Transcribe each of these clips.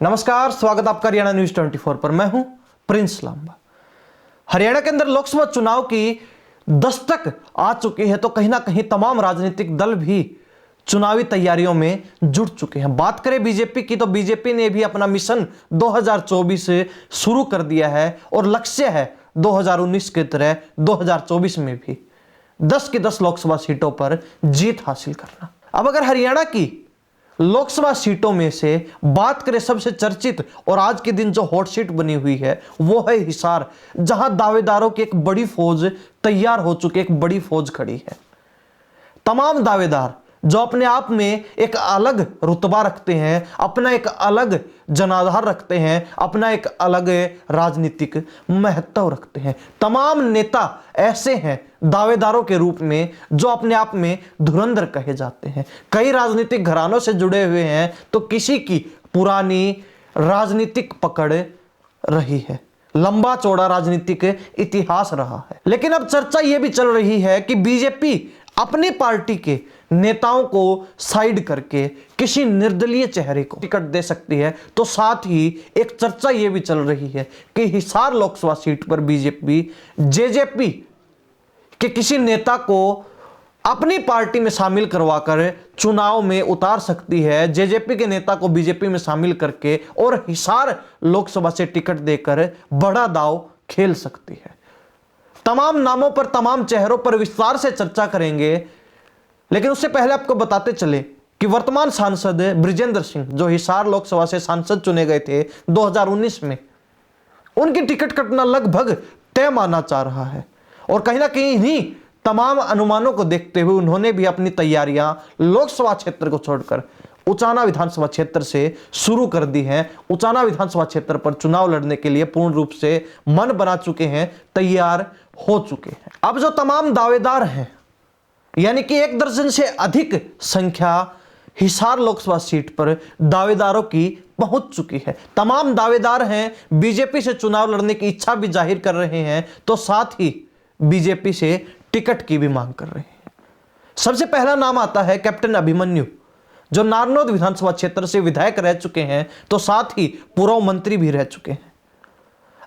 नमस्कार, स्वागत आपका हरियाणा न्यूज 24 पर। मैं हूं प्रिंस लांबा। हरियाणा के अंदर लोकसभा चुनाव की दस्तक आ चुकी है, तो कहीं ना कहीं तमाम राजनीतिक दल भी चुनावी तैयारियों में जुट चुके हैं। बात करें बीजेपी की, तो बीजेपी ने भी अपना मिशन 2024 से शुरू कर दिया है और लक्ष्य है 2019 की तरह 2024 में भी 10 की 10 लोकसभा सीटों पर जीत हासिल करना। अब अगर हरियाणा की लोकसभा सीटों में से बात करें, सबसे चर्चित और आज के दिन जो हॉट सीट बनी हुई है वो है हिसार, जहां दावेदारों की एक बड़ी फौज तैयार हो चुकी है, एक बड़ी फौज खड़ी है। तमाम दावेदार जो अपने आप में एक अलग रुतबा रखते हैं, अपना एक अलग जनाधार रखते हैं, अपना एक अलग राजनीतिक महत्व रखते हैं। तमाम नेता ऐसे हैं दावेदारों के रूप में जो अपने आप में धुरंधर कहे जाते हैं। कई राजनीतिक घरानों से जुड़े हुए हैं, तो किसी की पुरानी राजनीतिक पकड़ रही है, लंबा चौड़ा राजनीतिक इतिहास रहा है। लेकिन अब चर्चा यह भी चल रही है कि बीजेपी अपनी पार्टी के नेताओं को साइड करके किसी निर्दलीय चेहरे को टिकट दे सकती है। तो साथ ही एक चर्चा यह भी चल रही है कि हिसार लोकसभा सीट पर बीजेपी जेजेपी के किसी नेता को अपनी पार्टी में शामिल करवाकर चुनाव में उतार सकती है, जेजेपी के नेता को बीजेपी में शामिल करके, और हिसार लोकसभा से टिकट देकर बड़ा दांव खेल सकती है। तमाम नामों पर, तमाम चेहरों पर विस्तार से चर्चा करेंगे, लेकिन उससे पहले आपको बताते चले कि वर्तमान सांसद बृजेंद्र सिंह, जो हिसार लोकसभा से सांसद चुने गए थे 2019 में, उनकी टिकट कटना लगभग तय माना जा रहा है। और कहीं ना कहीं इन्हीं तमाम अनुमानों को देखते हुए उन्होंने भी अपनी तैयारियां लोकसभा क्षेत्र को छोड़कर उचाना विधानसभा क्षेत्र से शुरू कर दी हैं। उचाना विधानसभा क्षेत्र पर चुनाव लड़ने के लिए पूर्ण रूप से मन बना चुके हैं, तैयार हो चुके हैं। अब जो तमाम दावेदार हैं, यानी कि 1 दर्जन से अधिक संख्या हिसार लोकसभा सीट पर दावेदारों की पहुंच चुकी है। तमाम दावेदार हैं, बीजेपी से चुनाव लड़ने की इच्छा भी जाहिर कर रहे हैं, तो साथ ही बीजेपी से टिकट की भी मांग कर रहे हैं। सबसे पहला नाम आता है कैप्टन अभिमन्यु, जो नारनौद विधानसभा क्षेत्र से विधायक रह चुके हैं, तो साथ ही पूर्व मंत्री भी रह चुके हैं।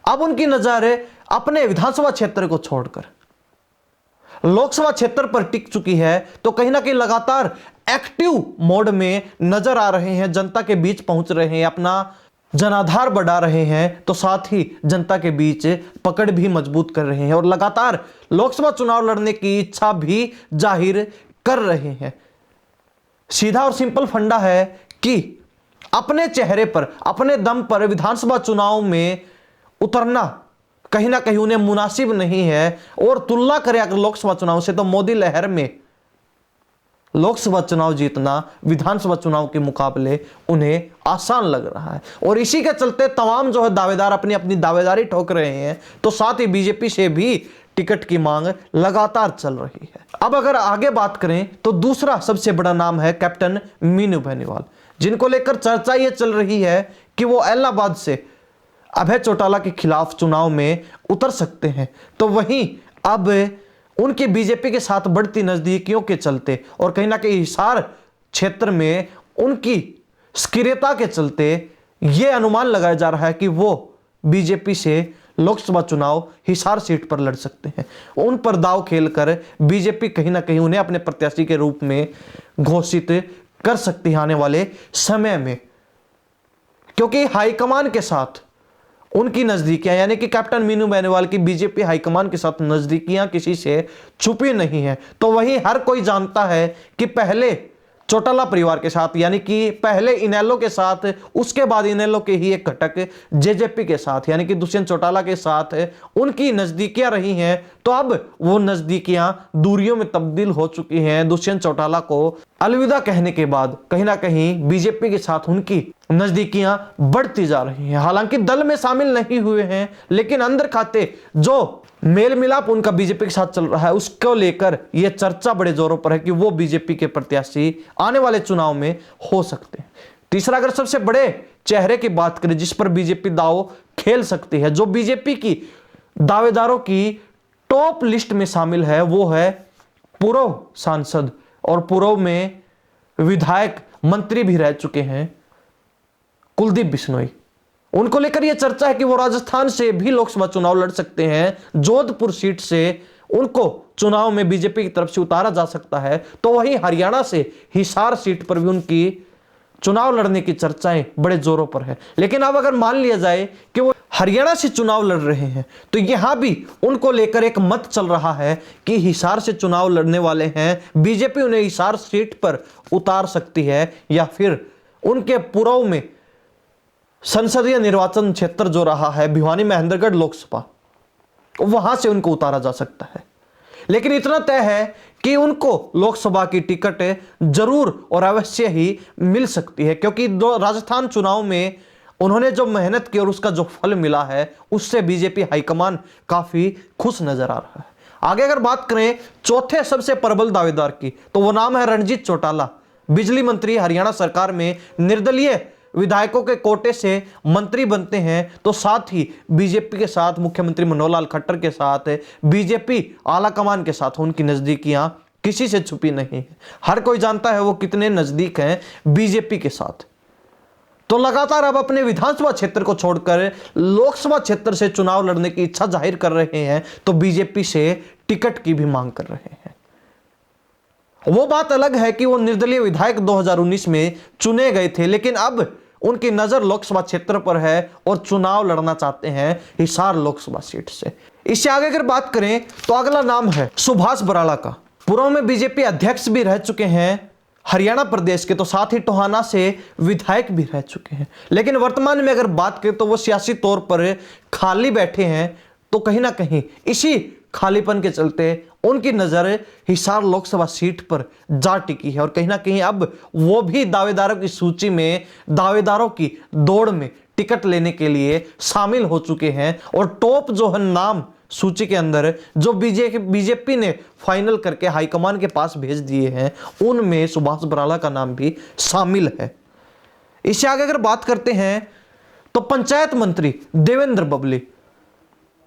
अब उनकी नजर अपने विधानसभा क्षेत्र को छोड़कर लोकसभा क्षेत्र पर टिक चुकी है, तो कहीं ना कहीं लगातार एक्टिव मोड में नजर आ रहे हैं, जनता के बीच पहुंच रहे हैं, अपना जनाधार बढ़ा रहे हैं, तो साथ ही जनता के बीच पकड़ भी मजबूत कर रहे हैं और लगातार लोकसभा चुनाव लड़ने की इच्छा भी जाहिर कर रहे हैं। सीधा और सिंपल फंडा है कि अपने चेहरे पर, अपने दम पर विधानसभा चुनाव में उतरना कहीं ना कहीं उन्हें मुनासिब नहीं है। और तुलना करें अगर लोकसभा चुनाव से, तो मोदी लहर में लोकसभा चुनाव जीतना विधानसभा चुनाव के मुकाबले उन्हें आसान लग रहा है। और इसी के चलते तमाम जो है दावेदार अपनी अपनी दावेदारी ठोक रहे हैं, तो साथ ही बीजेपी से भी टिकट की मांग लगातार चल रही है। अब अगर आगे बात करें, तो दूसरा सबसे बड़ा नाम है कैप्टन मीनू बेनीवाल, जिनको लेकर चर्चा यह चल रही है कि वो इलाहाबाद से अभय चौटाला के खिलाफ चुनाव में उतर सकते हैं। तो वहीं अब उनकी बीजेपी के साथ बढ़ती नजदीकियों के चलते और कहीं ना कहीं हिसार क्षेत्र में उनकी सक्रियता के चलते यह अनुमान लगाया जा रहा है कि वो बीजेपी से लोकसभा चुनाव हिसार सीट पर लड़ सकते हैं। उन पर दांव खेलकर बीजेपी कहीं ना कहीं उन्हें अपने प्रत्याशी के रूप में घोषित कर सकती है आने वाले समय में, क्योंकि हाईकमान के साथ उनकी नजदीकियां, यानी कि कैप्टन मीनू बेनीवाल की बीजेपी हाईकमान के साथ नजदीकियां किसी से छुपी नहीं है। तो वहीं हर कोई जानता है कि पहले चौटाला परिवार के साथ, यानी कि पहले इनेलो के साथ, उसके बाद इनेलो के ही एक घटक जेजेपी के साथ, यानी कि दुष्यंत चौटाला के साथ उनकी नजदीकियां रही हैं। तो अब वो नजदीकियां दूरियों में तब्दील हो चुकी हैं। दुष्यंत चौटाला को अलविदा कहने के बाद कहीं ना कहीं बीजेपी के साथ उनकी नजदीकियां बढ़ती जा रही हैं। हालांकि दल में शामिल नहीं हुए हैं, लेकिन अंदर खाते जो मेल मिलाप उनका बीजेपी के साथ चल रहा है, उसको लेकर यह चर्चा बड़े जोरों पर है कि वो बीजेपी के प्रत्याशी आने वाले चुनाव में हो सकते हैं। तीसरा, अगर सबसे बड़े चेहरे की बात करें जिस पर बीजेपी दांव खेल सकती है, जो बीजेपी की दावेदारों की टॉप लिस्ट में शामिल है, वो है पूर्व सांसद और पूर्व में विधायक मंत्री भी रह चुके हैं कुलदीप बिश्नोई। उनको लेकर यह चर्चा है कि वो राजस्थान से भी लोकसभा चुनाव लड़ सकते हैं। जोधपुर सीट से उनको चुनाव में बीजेपी की तरफ से उतारा जा सकता है। तो वहीं हरियाणा से हिसार सीट पर भी उनकी चुनाव लड़ने की चर्चाएं बड़े जोरों पर है। लेकिन अब अगर मान लिया जाए कि वो हरियाणा से चुनाव लड़ रहे हैं तो यहां भी उनको लेकर एक मत चल रहा है कि हिसार से चुनाव लड़ने वाले हैं, बीजेपी उन्हें हिसार सीट पर उतार सकती है या फिर उनके पूर्व में संसदीय निर्वाचन क्षेत्र जो रहा है भिवानी महेंद्रगढ़ लोकसभा, वहां से उनको उतारा जा सकता है। लेकिन इतना तय है कि उनको लोकसभा की टिकट जरूर और अवश्य ही मिल सकती है, क्योंकि राजस्थान चुनाव में उन्होंने जो मेहनत की और उसका जो फल मिला है उससे बीजेपी हाईकमान काफी खुश नजर आ रहा है। आगे अगर बात करें चौथे सबसे प्रबल दावेदार की, तो वो नाम है रणजीत चौटाला। बिजली मंत्री, हरियाणा सरकार में निर्दलीय विधायकों के कोटे से मंत्री बनते हैं, तो साथ ही बीजेपी के साथ, मुख्यमंत्री मनोहर लाल खट्टर के साथ, बीजेपी आला कमान के साथ उनकी नजदीकियां किसी से छुपी नहीं है। हर कोई जानता है वो कितने नजदीक हैं बीजेपी के साथ। तो लगातार अब अपने विधानसभा क्षेत्र को छोड़कर लोकसभा क्षेत्र से चुनाव लड़ने की इच्छा जाहिर कर रहे हैं, तो बीजेपी से टिकट की भी मांग कर रहे हैं। वो बात अलग है कि वो निर्दलीय विधायक 2019 में चुने गए थे, लेकिन अब उनकी नजर लोकसभा क्षेत्र पर है और चुनाव लड़ना चाहते हैं हिसार लोकसभा सीट से। इससे आगे अगर बात करें तो अगला नाम है सुभाष बराला का। पूर्व में बीजेपी अध्यक्ष भी रह चुके हैं हरियाणा प्रदेश के, तो साथ ही टोहाना से विधायक भी रह चुके हैं। लेकिन वर्तमान में अगर बात करें तो वो सियासी तौर पर खाली बैठे हैं, तो कहीं ना कहीं इसी खालीपन के चलते उनकी नजर हिसार लोकसभा सीट पर जा टिकी है और कहीं ना कहीं अब वो भी दावेदारों की सूची में, दावेदारों की दौड़ में टिकट लेने के लिए शामिल हो चुके हैं। और टॉप जो है नाम सूची के अंदर जो बीजेपी ने फाइनल करके हाईकमान के पास भेज दिए हैं, उनमें सुभाष बराला का नाम भी शामिल है। इससे आगे अगर बात करते हैं तो पंचायत मंत्री देवेंद्र बबली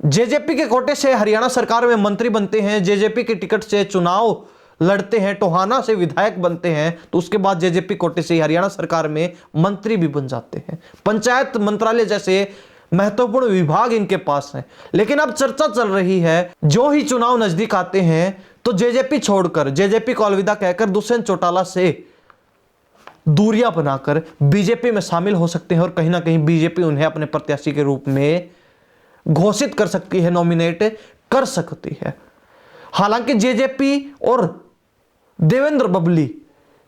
जेजेपी के कोटे से हरियाणा सरकार में मंत्री बनते हैं, जेजेपी के टिकट से चुनाव लड़ते हैं, टोहाना से विधायक बनते हैं, तो उसके बाद जेजेपी कोटे से हरियाणा सरकार में मंत्री भी बन जाते हैं। पंचायत मंत्रालय जैसे महत्वपूर्ण विभाग इनके पास हैं। लेकिन अब चर्चा चल रही है जो ही चुनाव नजदीक आते हैं तो जेजेपी छोड़कर, जेजेपी को अलविदा कहकर दुष्यंत चौटाला से दूरियां बनाकर बीजेपी में शामिल हो सकते हैं और कहीं ना कहीं बीजेपी उन्हें अपने प्रत्याशी के रूप में घोषित कर सकती है, नॉमिनेट कर सकती है। हालांकि जेजेपी और देवेंद्र बबली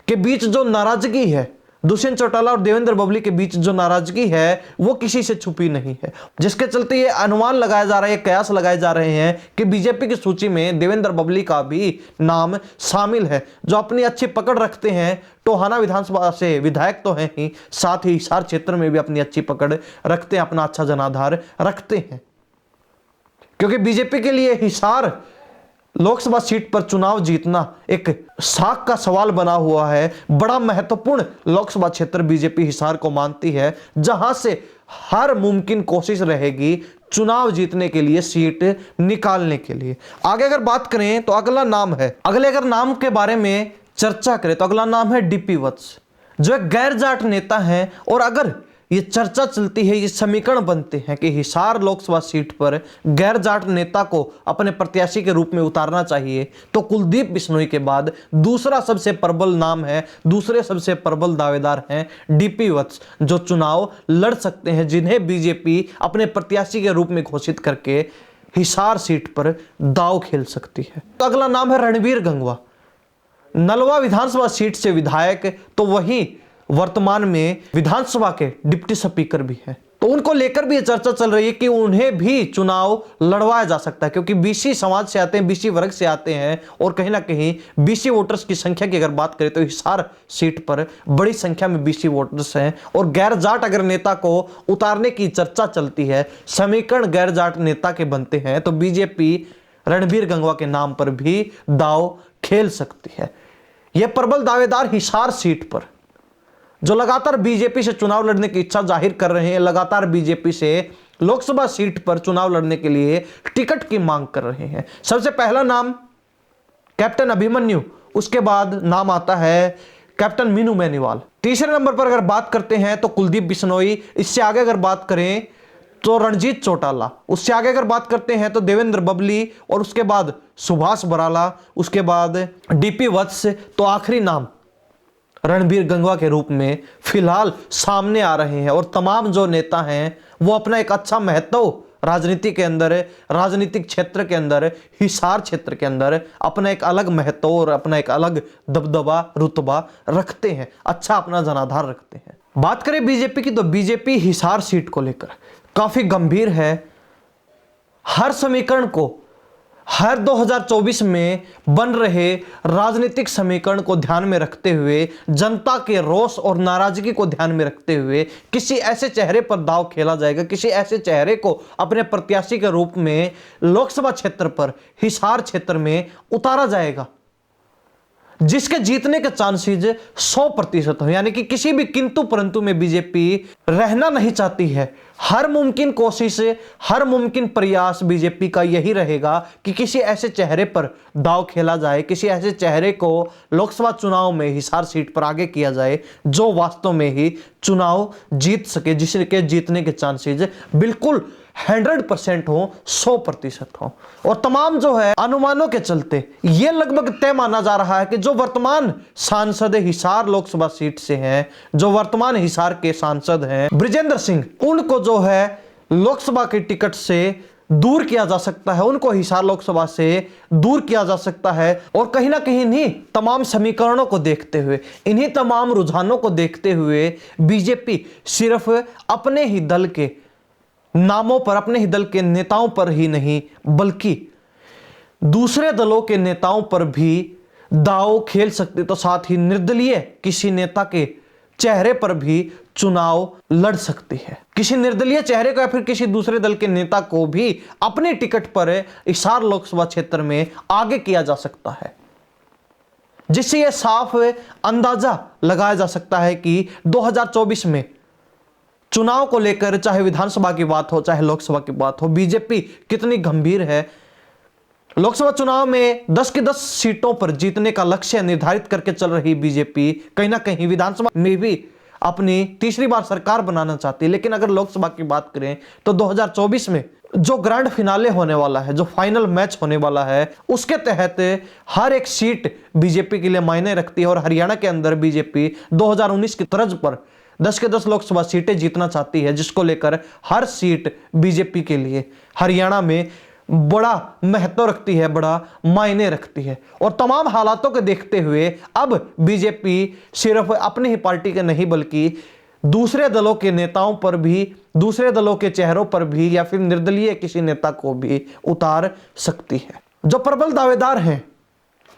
के बीच जो नाराजगी है, दुष्यंत चौटाला और देवेंद्र बबली के बीच जो नाराजगी है वो किसी से छुपी नहीं है, जिसके चलते ये अनुमान लगाया जा रहा है, कयास लगाए जा रहे हैं कि बीजेपी की सूची में देवेंद्र बबली का भी नाम शामिल है, जो अपनी अच्छी पकड़ रखते हैं। टोहाना विधानसभा से विधायक तो हैं ही, साथ ही हिसार क्षेत्र में भी अपनी अच्छी पकड़ रखते हैं, अपना अच्छा जनाधार रखते हैं। क्योंकि बीजेपी के लिए हिसार लोकसभा सीट पर चुनाव जीतना एक साख का सवाल बना हुआ है। बड़ा महत्वपूर्ण लोकसभा क्षेत्र बीजेपी हिसार को मानती है, जहां से हर मुमकिन कोशिश रहेगी चुनाव जीतने के लिए, सीट निकालने के लिए। आगे अगर बात करें तो अगला नाम है, अगले अगर नाम के बारे में चर्चा करें तो अगला नाम है डीपी वत्स, जो एक गैर जाट नेता है। और अगर ये चर्चा चलती है, ये समीकरण बनते हैं कि हिसार लोकसभा सीट पर गैर जाट नेता को अपने प्रत्याशी के रूप में उतारना चाहिए, तो कुलदीप बिश्नोई के बाद दूसरा सबसे प्रबल नाम है, दूसरे सबसे प्रबल दावेदार हैं डीपी वत्स, जो चुनाव लड़ सकते हैं, जिन्हें बीजेपी अपने प्रत्याशी के रूप में घोषित करके हिसार सीट पर दांव खेल सकती है। तो अगला नाम है रणबीर गंगवा, नलवा विधानसभा सीट से विधायक, तो वही वर्तमान में विधानसभा के डिप्टी स्पीकर भी हैं। तो उनको लेकर भी ये चर्चा चल रही है कि उन्हें भी चुनाव लड़वाया जा सकता है, क्योंकि बीसी समाज से आते हैं, बीसी वर्ग से आते हैं और कहीं ना कहीं बीसी वोटर्स की संख्या की अगर बात करें तो हिसार सीट पर बड़ी संख्या में बीसी वोटर्स हैं। और गैर जाट अगर नेता को उतारने की चर्चा चलती है, समीकरण गैर जाट नेता के बनते हैं, तो बीजेपी रणबीर गंगवा के नाम पर भी दांव खेल सकती है। यह प्रबल दावेदार हिसार सीट पर जो लगातार बीजेपी से चुनाव लड़ने की इच्छा जाहिर कर रहे हैं, लगातार बीजेपी से लोकसभा सीट पर चुनाव लड़ने के लिए टिकट की मांग कर रहे हैं। सबसे पहला नाम कैप्टन अभिमन्यु, उसके बाद नाम आता है कैप्टन मीनू बेनीवाल। तीसरे नंबर पर अगर बात करते हैं तो कुलदीप बिश्नोई। इससे आगे अगर बात करें तो रणजीत चौटाला। उससे आगे अगर बात करते हैं तो देवेंद्र बबली, और उसके बाद सुभाष बराला, उसके बाद डीपी वत्स, तो आखिरी नाम रणबीर गंगवा के रूप में फिलहाल सामने आ रहे हैं। और तमाम जो नेता हैं वो अपना एक अच्छा महत्व राजनीति के अंदर, राजनीतिक क्षेत्र के अंदर, हिसार क्षेत्र के अंदर अपना एक अलग महत्व और अपना एक अलग दबदबा, रुतबा रखते हैं, अच्छा अपना जनाधार रखते हैं। बात करें बीजेपी की तो बीजेपी हिसार सीट को लेकर काफी गंभीर है। हर समीकरण को, हर 2024 में बन रहे राजनीतिक समीकरण को ध्यान में रखते हुए, जनता के रोष और नाराजगी को ध्यान में रखते हुए किसी ऐसे चेहरे पर दांव खेला जाएगा, किसी ऐसे चेहरे को अपने प्रत्याशी के रूप में लोकसभा क्षेत्र पर, हिसार क्षेत्र में उतारा जाएगा जिसके जीतने के चांसेस 100% हो। यानी कि किसी भी किंतु परंतु में बीजेपी रहना नहीं चाहती है। हर मुमकिन कोशिश, हर मुमकिन प्रयास बीजेपी का यही रहेगा कि किसी ऐसे चेहरे पर दांव खेला जाए, किसी ऐसे चेहरे को लोकसभा चुनाव में हिसार सीट पर आगे किया जाए जो वास्तव में ही चुनाव जीत सके, जिसके जीतने के चांसेस बिल्कुल 100% हो, 100% हो। और तमाम जो है अनुमानों के चलते यह लगभग तय माना जा रहा है कि जो वर्तमान सांसद हिसार लोकसभा सीट से हैं, जो वर्तमान हिसार के सांसद हैं बृजेंद्र सिंह, उनको जो है लोकसभा की टिकट से दूर किया जा सकता है, उनको हिसार लोकसभा से दूर किया जा सकता है। और कहीं ना कहीं इन्हीं तमाम समीकरणों को देखते हुए, इन्हीं तमाम रुझानों को देखते हुए बीजेपी सिर्फ अपने ही दल के नामों पर, अपने ही दल के नेताओं पर ही नहीं बल्कि दूसरे दलों के नेताओं पर भी दांव खेल सकती, तो साथ ही निर्दलीय किसी नेता के चेहरे पर भी चुनाव लड़ सकती है। किसी निर्दलीय चेहरे को या फिर किसी दूसरे दल के नेता को भी अपनी टिकट पर हिसार लोकसभा क्षेत्र में आगे किया जा सकता है, जिससे यह साफ अंदाजा लगाया जा सकता है कि 2024 में चुनाव को लेकर, चाहे विधानसभा की बात हो चाहे लोकसभा की बात हो, बीजेपी कितनी गंभीर है। लोकसभा चुनाव में 10 की 10 सीटों पर जीतने का लक्ष्य निर्धारित करके चल रही बीजेपी कहीं ना कहीं विधानसभा में भी अपनी तीसरी बार सरकार बनाना चाहती है। लेकिन अगर लोकसभा की बात करें तो 2024 में जो ग्रैंड फिनाले होने वाला है, जो फाइनल मैच होने वाला है, उसके तहत हर एक सीट बीजेपी के लिए मायने रखती है। और हरियाणा के अंदर बीजेपी 2019 की तर्ज पर 10 के 10 लोकसभा सीटें जीतना चाहती है, जिसको लेकर हर सीट बीजेपी के लिए हरियाणा में बड़ा महत्व रखती है, बड़ा मायने रखती है। और तमाम हालातों को देखते हुए अब बीजेपी सिर्फ अपनी ही पार्टी के नहीं बल्कि दूसरे दलों के नेताओं पर भी, दूसरे दलों के चेहरों पर भी, या फिर निर्दलीय किसी नेता को भी उतार सकती है। जो प्रबल दावेदार हैं,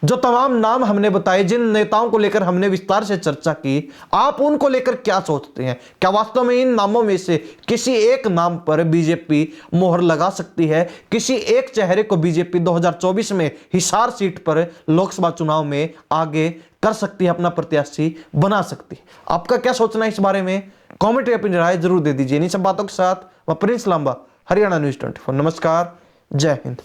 जो तमाम नाम हमने बताए, जिन नेताओं को लेकर हमने विस्तार से चर्चा की, आप उनको लेकर क्या सोचते हैं? क्या वास्तव में इन नामों में से किसी एक नाम पर बीजेपी मोहर लगा सकती है? किसी एक चेहरे को बीजेपी 2024 में हिसार सीट पर लोकसभा चुनाव में आगे कर सकती है, अपना प्रत्याशी बना सकती है? आपका क्या सोचना है इस बारे में? कॉमेंट में अपनी राय जरूर दे दीजिए। इन सब बातों के साथ मैं प्रिंस लांबा, हरियाणा न्यूज़ 24। नमस्कार, जय हिंद।